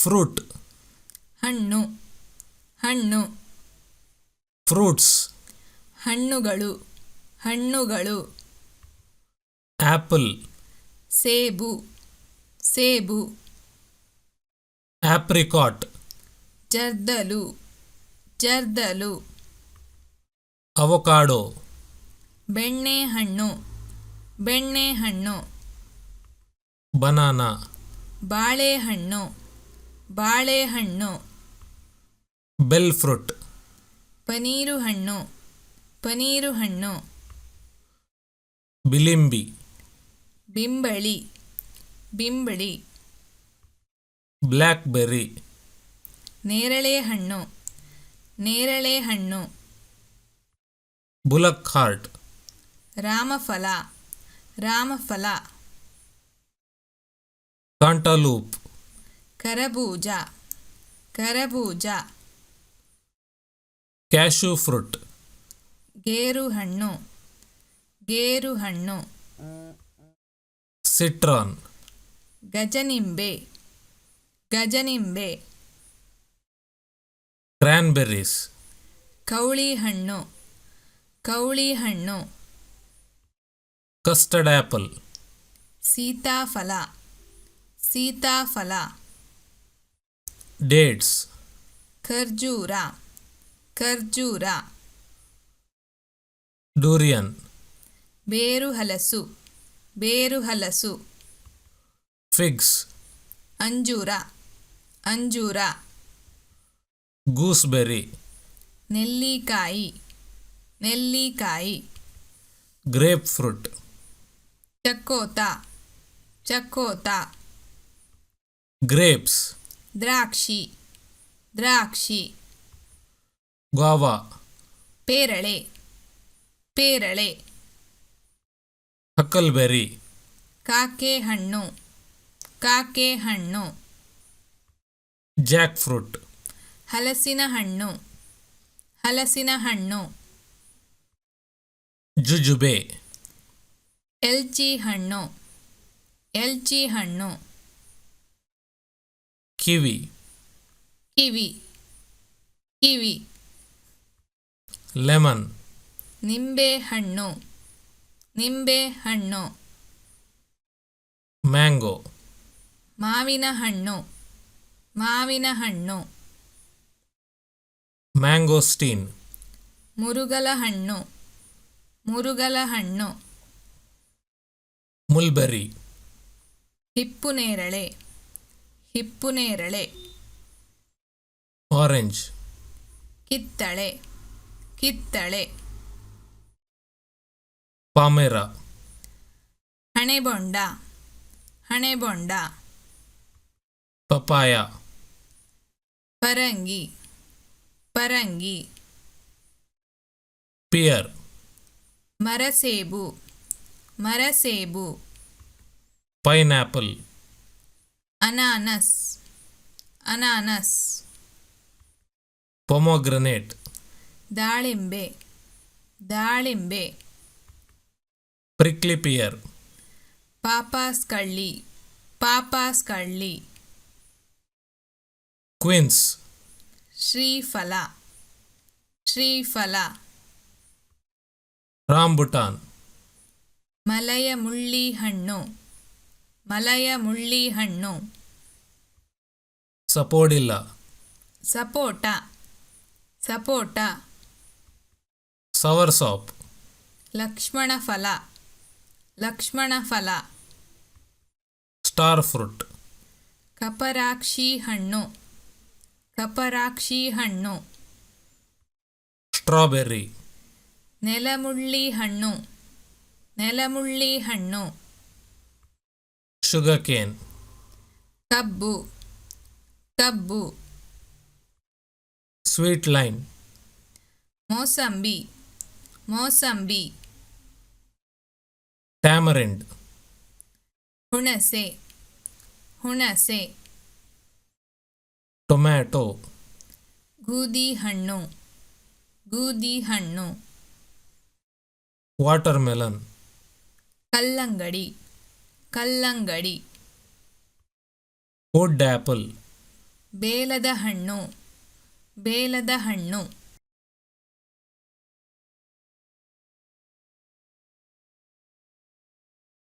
Fruit, ಹಣ್ಣು ಹಣ್ಣು. Fruits, ಹಣ್ಣುಗಳು ಹಣ್ಣುಗಳು. ಆಪಲ್, ಸೇಬು ಸೇಬು. ಆಪ್ರಿಕಾಟ್, ಜರ್ದಲು ಜರ್ದಲು. ಅವಕಾಡೋ, ಬೆಣ್ಣೆಹಣ್ಣು ಬೆಣ್ಣೆಹಣ್ಣು. ಬನಾನಾ, ಬಾಳೆಹಣ್ಣು ಬಾಳೆಹಣ್ಣು. ಬೆಲ್ ಫ್ರೂಟ್, ಪನೀರು ಹಣ್ಣು ಪನೀರು ಹಣ್ಣು. ಬಿಲಿಂಬಿ, ಬಿಂಬಳಿ ಬಿಂಬಳಿ. ಬ್ಲ್ಯಾಕ್ಬೆರ್ರಿ, ನೇರಳೆ ಹಣ್ಣು ನೇರಳೆ ಹಣ್ಣು. Bullock heart, ರಾಮಫಲ ರಾಮಫಲ. ಕಾಂಟಲೂಪ್, ಕರಬೂಜ ಕರಬೂಜ. ಕ್ಯಾಶ್ಯೂ ಫ್ರೂಟ್, ಗೇರುಹಣ್ಣು ಗೇರುಹಣ್ಣು. ಸಿಟ್ರಾನ್, ಗಜನಿಂಬೆ ಗಜನಿಂಬೆ. ಕ್ರ್ಯಾನ್ಬೆರ್ರೀಸ್, ಕವಳಿಹಣ್ಣು ಕವಳಿಹಣ್ಣು. ಕಸ್ಟರ್ಡ್ ಆಪಲ್, ಸೀತಾಫಲ ಸೀತಾಫಲ. ಡೇಟ್ಸ್, ಖರ್ಜೂರ ಖರ್ಜೂರ. ಡೂರಿಯನ್, ಬೇರುಹಲಸು ಬೇರುಹಲಸು. ಫಿಗ್ಸ್, ಅಂಜೂರ ಅಂಜೂರ. ಗೂಸ್ಬೆರ್ರಿ, ನೆಲ್ಲಿಕಾಯಿ ನೆಲ್ಲಿಕಾಯಿ. ಗ್ರೇಪ್ ಫ್ರೂಟ್, ಚಕ್ಕೋತ ಚಕ್ಕೋತ. ಗ್ರೇಪ್ಸ್, ದ್ರಾಕ್ಷಿ ದ್ರಾಕ್ಷಿ. ಗ್ವಾವಾ, ಪೇರಳೆ ಪೇರಳೆ. ಹಕ್ಕಲ್ಬೆರ್ರಿ, ಕಾಕೆ ಹಣ್ಣು ಕಾಕೆ ಹಣ್ಣು. ಜಾಕ್ ಫ್ರೂಟ್, ಹಲಸಿನ ಹಣ್ಣು ಹಲಸಿನ ಹಣ್ಣು. ಜುಜುಬೆ, ಎಲ್ಚಿ ಹಣ್ಣು ಎಲ್ಚಿ ಹಣ್ಣು. ಕಿವಿ, ಕಿವಿ ಕಿವಿ. ಲೆಮನ್, ನಿಂಬೆ ಹಣ್ಣು ನಿಂಬೆ ಹಣ್ಣು. ಮ್ಯಾಂಗೋ, ಮಾವಿನ ಹಣ್ಣು ಮಾವಿನ ಹಣ್ಣು. ಮ್ಯಾಂಗೋಸ್ಟೀನ್, ಮುರುಗಲ ಹಣ್ಣು ಮುರುಗಲ ಹಣ್ಣು. ಮುಲ್ಬೆರ್ರಿ, ಹಿಪ್ಪುನೇರಳೆ ಹಿಪ್ಪುನೇರಳೆ. ಆರೆಂಜ್, ಕಿತ್ತಳೆ ಕಿತ್ತಳೆ. ಪಾಮೆರಾ, ಹಣೆಬೊಂಡ ಹಣೆಬೊಂಡ. ಪಪಾಯ, ಪರಂಗಿ ಪರಂಗಿ. ಪಿಯರ್, ಮರಸೇಬು ಮರಸೇಬು. ಪೈನಾಪಲ್, ಅನಾನಸ್ ಅನಾನಸ್. ಪೊಮೊಗ್ರನೇಟ್, ದಾಳಿಂಬೆ ದಾಳಿಂಬೆ. ಪ್ರಿಕ್ಲಿ ಪಿಯರ್, ಪಾಪಾಸ್ ಕಳ್ಳಿ ಪಾಪಾಸ್ ಕಳ್ಳಿ. ಕ್ವಿನ್ಸ್, ಶ್ರೀಫಲ ಶ್ರೀಫಲ. ರಾಂಬುಟಾನ್, ಮಲಯ ಮುಳ್ಳಿ ಹಣ್ಣು ಮಲಯ ಮುಳ್ಳಿ ಹಣ್ಣು. ಸಪೋಡಿಲ್ಲ, ಸಪೋಟ ಸಪೋಟ. ಸವರ್ ಸಾಪ್, ಲಕ್ಷ್ಮಣ ಫಲ ಲಕ್ಷ್ಮಣ ಫಲ. ಸ್ಟಾರ್ ಫ್ರೂಟ್, ಕಪರಾಕ್ಷಿ ಹಣ್ಣು ಕಪರಾಕ್ಷಿ ಹಣ್ಣು. ಸ್ಟ್ರಾಬೆರ್ರಿ, ನೆಲಮುಳ್ಳಿ ಹಣ್ಣು ನೆಲಮುಳ್ಳಿ ಹಣ್ಣು. ಶುಗರ್ ಕೇನ್, ಕಬ್ಬು ಕಬ್ಬು. ಸ್ವೀಟ್ ಲೈಮ್, ಮೋಸಂಬಿ ಮೋಸಂಬಿ. ಟ್ಯಾಮರಿಂಡ್, ಹುಣಸೆ ಹುಣಸೆ. ಟೊಮ್ಯಾಟೊ, ಗೋಧಿ ಹಣ್ಣು ಗೋಧಿ ಹಣ್ಣು. ವಾಟರ್ ಮೆಲನ್, ಕಲ್ಲಂಗಡಿ ಕಲ್ಲಂಗಡಿ. ವುಡ್ ಆಪಲ್, ಬೇಲದ ಹಣ್ಣು ಬೇಲದ ಹಣ್ಣು